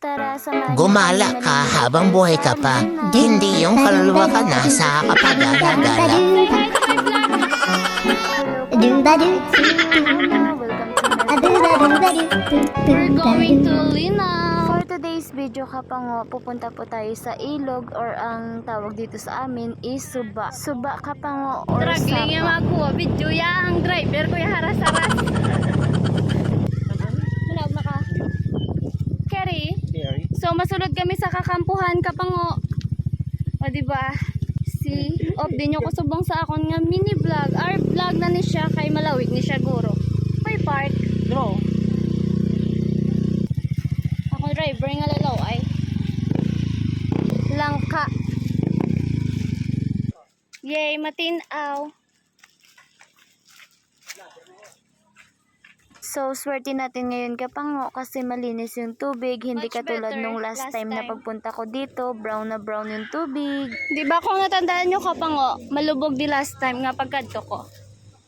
Tara, samahan niyo Gumala kami ka malinis habang tayo buhay sa ka pa. Mindanao. Hindi yung kaluluwa ka na sa kapag-alagala. Hello po mga it's me, Mona. Welcome to my vlog. We're going to Linaw. For today's video kapango, pupunta po tayo sa ilog or ang tawag dito sa amin is Suba. Suba kapango or Struggling yung Sapa. ako. Video ya ang driver ko yung haras-haras. Manawag na ka. Kerry. So masulod kami sa kakampuhan kapango. O diba? Si op din yung kusubong sa akon nga mini vlog. Our vlog na ni siya kay malawig ni siya guro. May park. Bro, Ako driver nga lalaw ay. Langka. Yay, matinaw. So, swerte natin ngayon kapango kasi malinis yung tubig. Hindi Much katulad better nung last time na pagpunta ko dito. Brown na brown yung tubig. Di ba kung natandaan nyo kapango, malubog di last time nga pagkadto ko.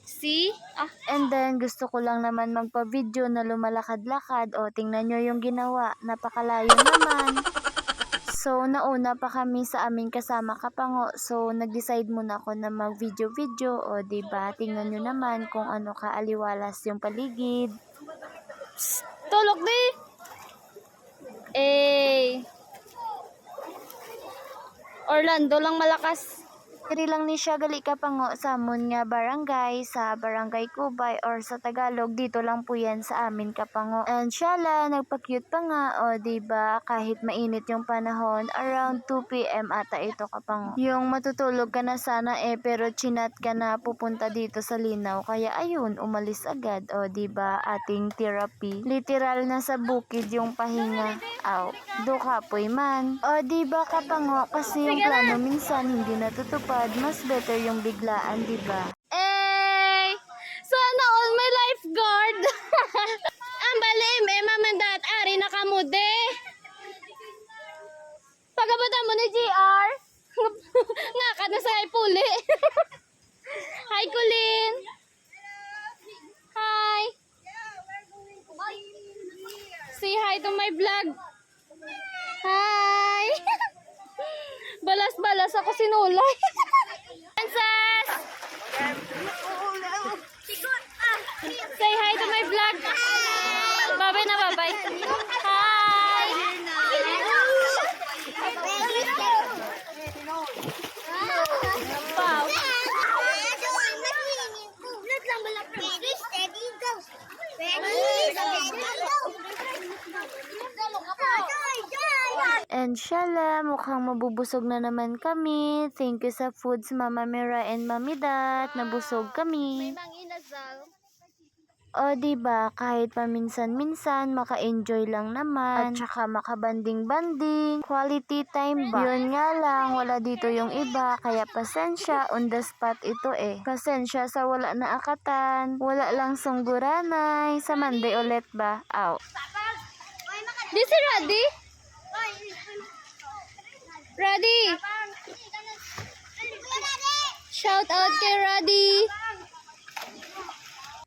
See? And then, gusto ko lang naman magpa-video na lumalakad-lakad. O, tingnan nyo yung ginawa. Napakalayo naman. So, nauna pa kami sa aming kasama kapango. So, nag-decide muna ako na mag-video-video. O, diba? Tingnan nyo naman kung ano kaaliwalas yung paligid. Tulog di. Eh. Orlando lang malakas. Diri lang ni siya gali kapango sa amon nga barangay, sa barangay Kubay or sa Tagalog dito lang po yan sa amin kapango. And siya la nagpa-cute pa nga o diba kahit mainit yung panahon around 2 PM ata ito kapango. Yung matutulog ka na sana pero chinat ka na pupunta dito sa Linaw kaya ayun umalis agad o diba ating therapy. Literal na sa bukid yung pahinga. Aw, do kapoy man. O diba kapango kasi yung plano minsan hindi natutupad. Mas better yung biglaan, diba? Eh. Sana all my lifeguard. Ang balim mamandat ari na kamude. Pagabata mo ni GR. Ngakat na sa puli. Hi Kulin. Hi. Say hi to my vlog. Hi. Balas-balas ako sinulay. Princess! Say hi to my vlog. Bye-bye na, bye-bye. Hi! Wow. And syala, mukhang mabubusog na naman kami. Thank you sa foods, Mama Mira and Mami Dat. Nabusog kami. Mang inasal. O diba, kahit paminsan-minsan, maka-enjoy lang naman. At saka makabanding-banding. Quality time ba? Yun nga lang, wala dito yung iba. Kaya pasensya, on the spot ito eh. Pasensya sa wala na akatan. Wala lang sungguranay. Sa Monday ulit ba? Aw. Di si Raddy? Raddy! Shout out kay Raddy!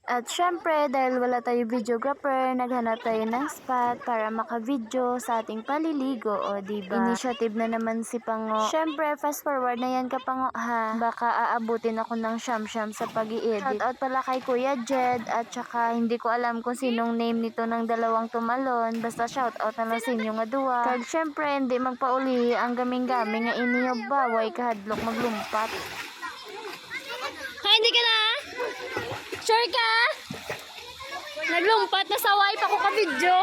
At syempre, dahil wala tayo videographer, naghanap tayo ng spot para maka-video sa ating paliligo, o diba? Initiative na naman si Pango. Syempre, fast forward na yan ka Pango, ha? Baka aabutin ako ng syam-syam sa pag-i-edit. Shoutout pala kay Kuya Jed, at saka hindi ko alam kung sinong name nito ng dalawang tumalon. Basta shoutout na lang sa inyo nga duwa. Kag syempre, hindi magpauli ang gaming-gaming nga iniyob baway kahadlok maglumpat. Ha, hindi ka na? Sure ka? Naglumpat na sa wipe ako ka-video.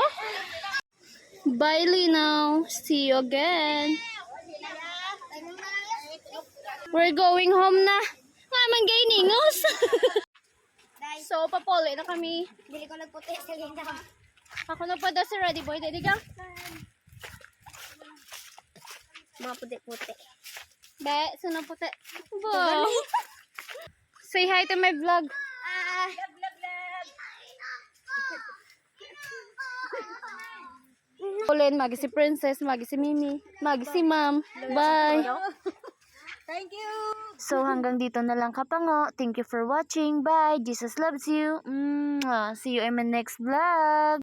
Bye Linaw. See you again. We're going home na. Nga man gay ningos. So, papuli na kami. Dili ko nagputi sa linda. Ako na pa daw si Ready Boy. Daddy ka? Mga puti-puti. Be, sino puti? Bo. Say hi to my vlog. Ulen, magi si Princess, magi si Mimi, magi si Ma'am. Bye. Thank you. So hanggang dito na lang kapango. Thank you for watching. Bye. Jesus loves you. See you in my next vlog.